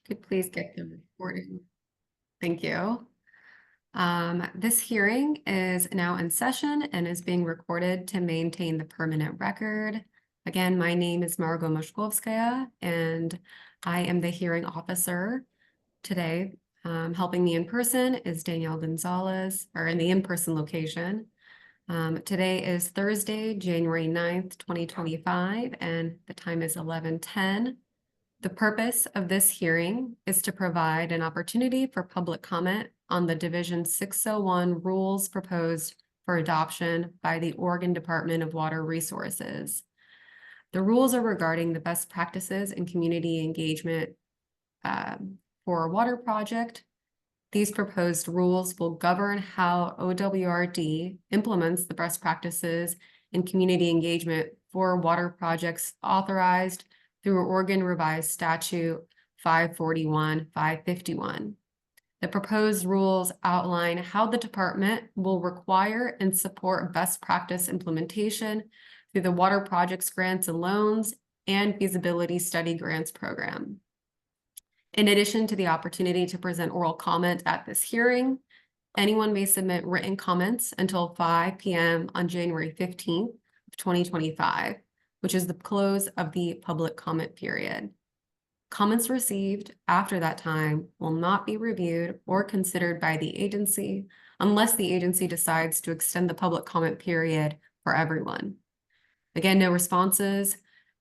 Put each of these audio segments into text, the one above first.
Could please get the recording. Thank you. This hearing is now in session and is being recorded to maintain the permanent record. Again, my name is Margo Moshkovskaya, and I am the hearing officer today. Helping me in person is Danielle Gonzalez, or in the in-person location. Today is Thursday, January 9th, 2025, and the time is 11:10. The purpose of this hearing is to provide an opportunity for public comment on the Division 601 rules proposed for adoption by the Oregon Department of Water Resources. The rules are regarding the best practices in community engagement for a water project. These proposed rules will govern how OWRD implements the best practices in community engagement for water projects authorized through Oregon Revised Statute 541-551. The proposed rules outline how the department will require and support best practice implementation through the Water Projects Grants and Loans and Feasibility Study Grants Program. In addition to the opportunity to present oral comment at this hearing, anyone may submit written comments until 5 p.m. on January 15th, 2025. Which is the close of the public comment period. Comments received after that time will not be reviewed or considered by the agency unless the agency decides to extend the public comment period for everyone. Again, no responses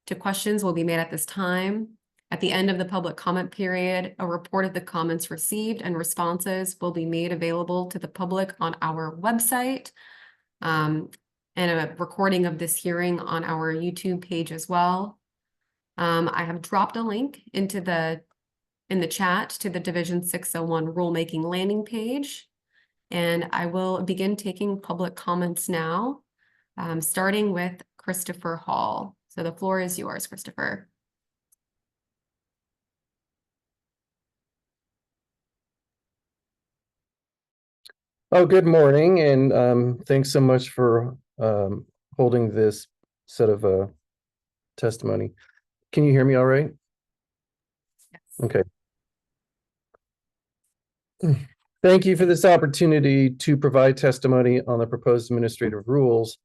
to questions will be made at this time. At the end of the public comment period, a report of the comments received and responses will be made available to the public on our website. And a recording of this hearing on our YouTube page as well. I have dropped a link in the chat to the Division 601 rulemaking landing page, and I will begin taking public comments now, starting with Christopher Hall. So the floor is yours, Christopher. Oh, good morning, and thanks so much for holding this set of testimony. Can you hear me all right? Yes. Okay. Thank you for this opportunity to provide testimony on the proposed administrative rules,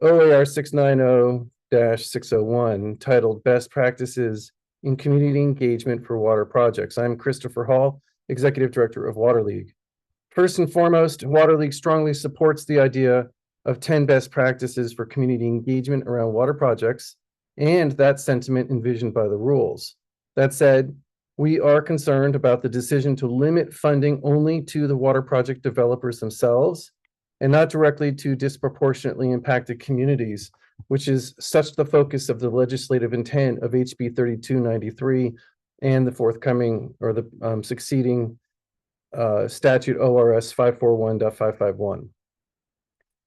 OAR 690-601, titled Best Practices in Community Engagement for Water Projects. I'm Christopher Hall, Executive Director of Water League. First and foremost, Water League strongly supports the idea of 10 best practices for community engagement around water projects, and that sentiment envisioned by the rules. That said, we are concerned about the decision to limit funding only to the water project developers themselves and not directly to disproportionately impacted communities, which is such the focus of the legislative intent of HB 3293 and the forthcoming or the succeeding statute ORS 541.551.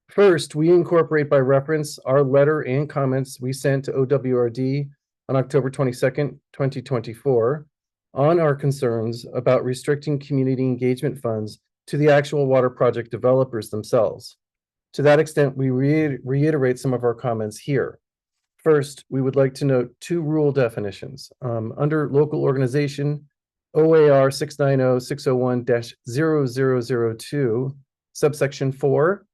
First, we incorporate by reference our letter and comments we sent to OWRD on October 22nd, 2024, on our concerns about restricting community engagement funds to the actual water project developers themselves. To that extent, we reiterate some of our comments here. First, we would like to note two rule definitions. Under local organization, OAR 690-601-0002, subsection 4,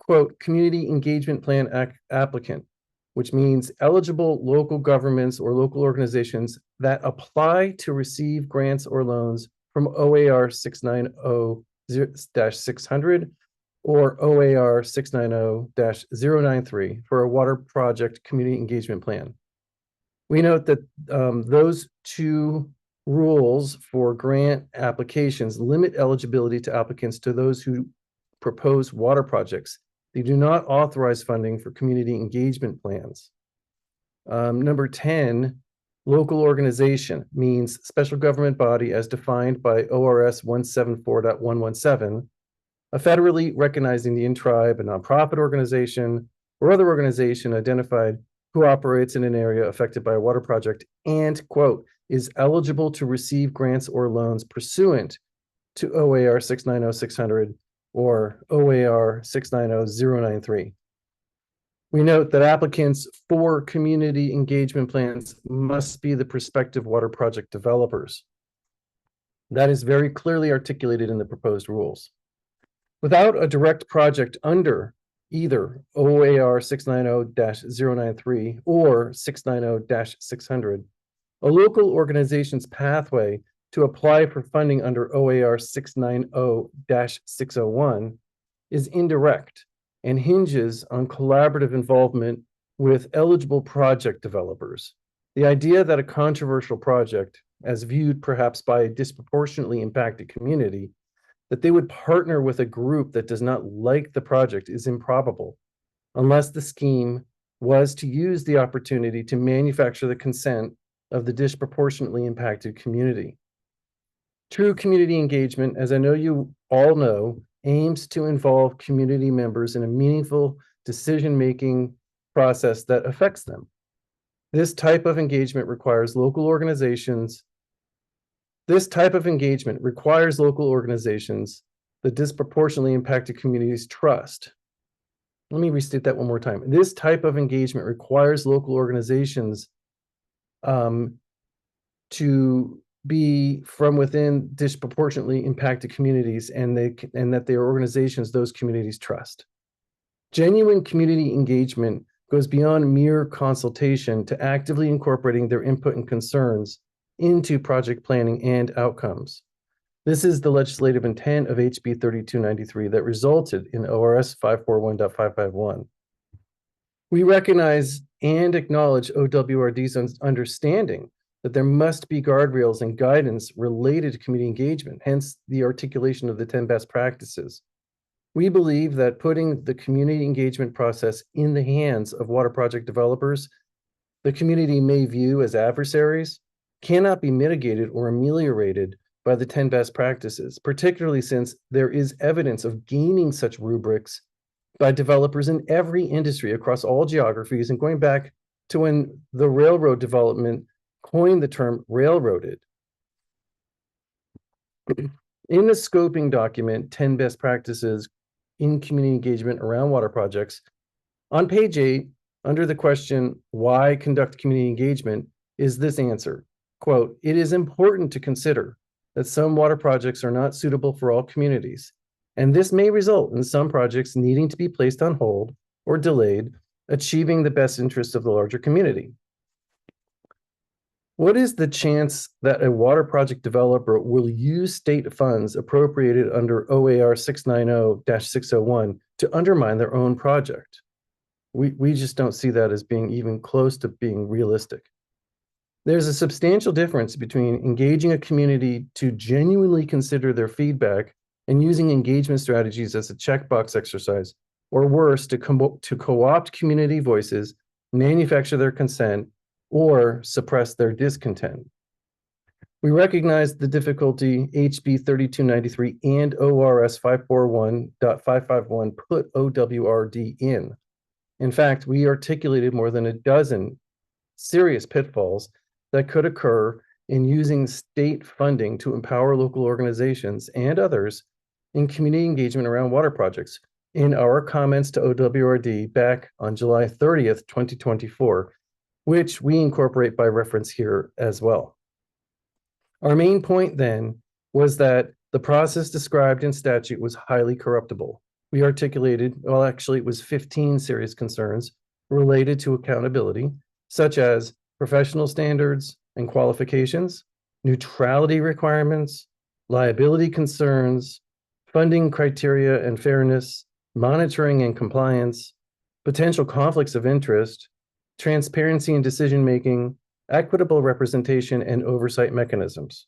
quote, community engagement plan applicant, which means eligible local governments or local organizations that apply to receive grants or loans from OAR 690-600 or OAR 690-093 for a water project community engagement plan. We note that those two rules for grant applications limit eligibility to applicants to those who propose water projects. They do not authorize funding for community engagement plans. Number 10, local organization means special government body as defined by ORS 174.117, a federally recognized Indian tribe, a nonprofit organization, or other organization identified who operates in an area affected by a water project and, quote, is eligible to receive grants or loans pursuant to OAR 690-600 or OAR 690-093. We note that applicants for community engagement plans must be the prospective water project developers. That is very clearly articulated in the proposed rules. Without a direct project under either OAR 690-093 or 690-600, a local organization's pathway to apply for funding under OAR 690-601 is indirect and hinges on collaborative involvement with eligible project developers. The idea that a controversial project, as viewed perhaps by a disproportionately impacted community, that they would partner with a group that does not like the project is improbable, unless the scheme was to use the opportunity to manufacture the consent of the disproportionately impacted community. True community engagement, as I know you all know, aims to involve community members in a meaningful decision-making process that affects them. This type of engagement requires local organizations. This type of engagement requires local organizations, the disproportionately impacted communities' trust. Let me restate that one more time. This type of engagement requires local organizations to be from within disproportionately impacted communities, and that they are organizations those communities trust. Genuine community engagement goes beyond mere consultation to actively incorporating their input and concerns into project planning and outcomes. This is the legislative intent of HB 3293 that resulted in ORS 541.551. We recognize and acknowledge OWRD's understanding that there must be guardrails and guidance related to community engagement, hence the articulation of the 10 best practices. We believe that putting the community engagement process in the hands of water project developers the community may view as adversaries cannot be mitigated or ameliorated by the 10 best practices, particularly since there is evidence of gaining such rubrics by developers in every industry across all geographies, and going back to when the railroad development coined the term railroaded. In the scoping document, 10 best practices in community engagement around water projects, on page 8, under the question, why conduct community engagement, is this answer, quote, "It is important to consider that some water projects are not suitable for all communities, and this may result in some projects needing to be placed on hold or delayed, achieving the best interest of the larger community." What is the chance that a water project developer will use state funds appropriated under OAR 690-601 to undermine their own project? We just don't see that as being even close to being realistic. There's a substantial difference between engaging a community to genuinely consider their feedback and using engagement strategies as a checkbox exercise, or worse, to co-opt community voices, manufacture their consent, or suppress their discontent. We recognize the difficulty HB 3293 and ORS 541.551 put OWRD in. In fact, we articulated more than a dozen serious pitfalls that could occur in using state funding to empower local organizations and others in community engagement around water projects in our comments to OWRD back on July 30th, 2024, which we incorporate by reference here as well. Our main point then was that the process described in statute was highly corruptible. We articulated, well, actually it was 15 serious concerns related to accountability, such as professional standards and qualifications, neutrality requirements, liability concerns, funding criteria and fairness, monitoring and compliance, potential conflicts of interest, transparency in decision-making, equitable representation, and oversight mechanisms.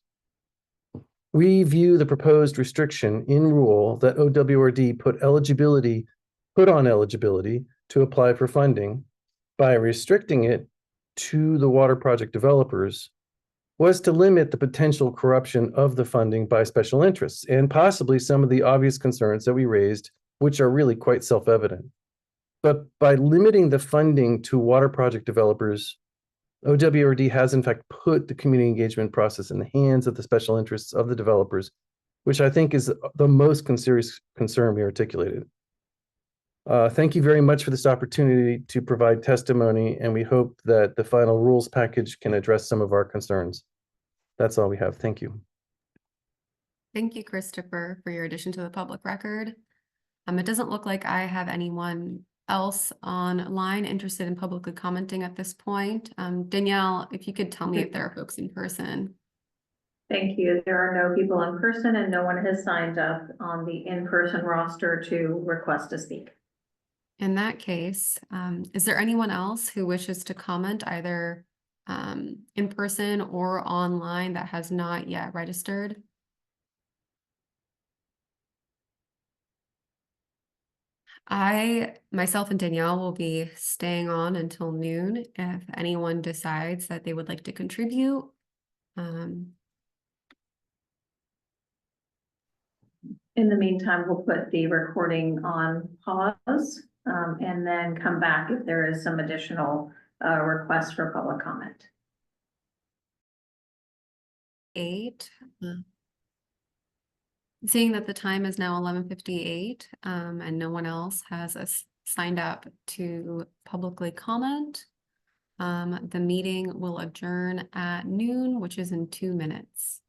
We view the proposed restriction in rule that OWRD put on eligibility to apply for funding by restricting it to the water project developers was to limit the potential corruption of the funding by special interests and possibly some of the obvious concerns that we raised, which are really quite self-evident. But by limiting the funding to water project developers, OWRD has in fact put the community engagement process in the hands of the special interests of the developers, which I think is the most serious concern we articulated. Thank you very much for this opportunity to provide testimony, and we hope that the final rules package can address some of our concerns. That's all we have. Thank you. Thank you, Christopher, for your addition to the public record. It doesn't look like I have anyone else online interested in publicly commenting at this point. Danielle, if you could tell me if there are folks in person. Thank you. There are no people in person and no one has signed up on the in-person roster to request to speak. In that case, is there anyone else who wishes to comment either in person or online that has not yet registered? Myself and Danielle will be staying on until noon if anyone decides that they would like to contribute. In the meantime, we'll put the recording on pause, and then come back if there is some additional requests for public comment. 8. Seeing that the time is now 11:58, and no one else has signed up to publicly comment, the meeting will adjourn at noon, which is in 2 minutes.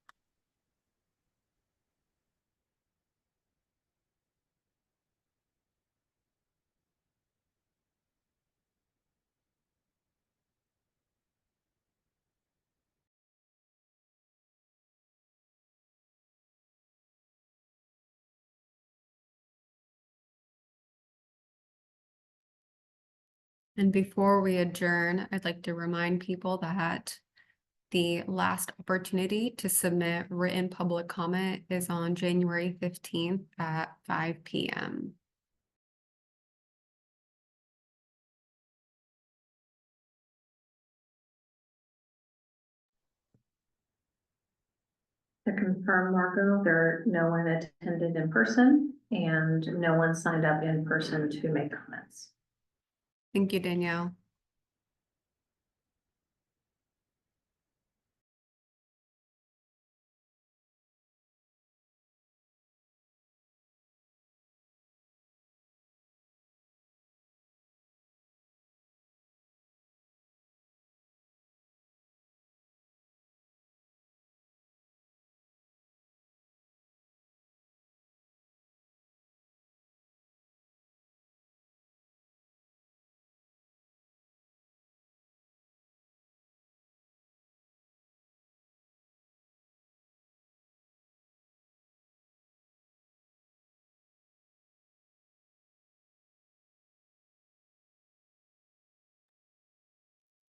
And before we adjourn, I'd like to remind people that the last opportunity to submit written public comment is on January 15th at 5 p.m. To confirm, Marco, no one attended in person and no one signed up in person to make comments. Thank you, Danielle.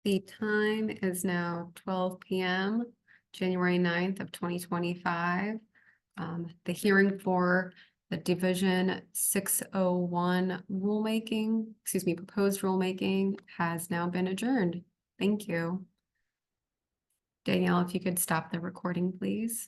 The time is now 12 p.m., January 9th of 2025. The hearing for the Division 601 proposed rulemaking has now been adjourned. Thank you. Danielle, if you could stop the recording, please.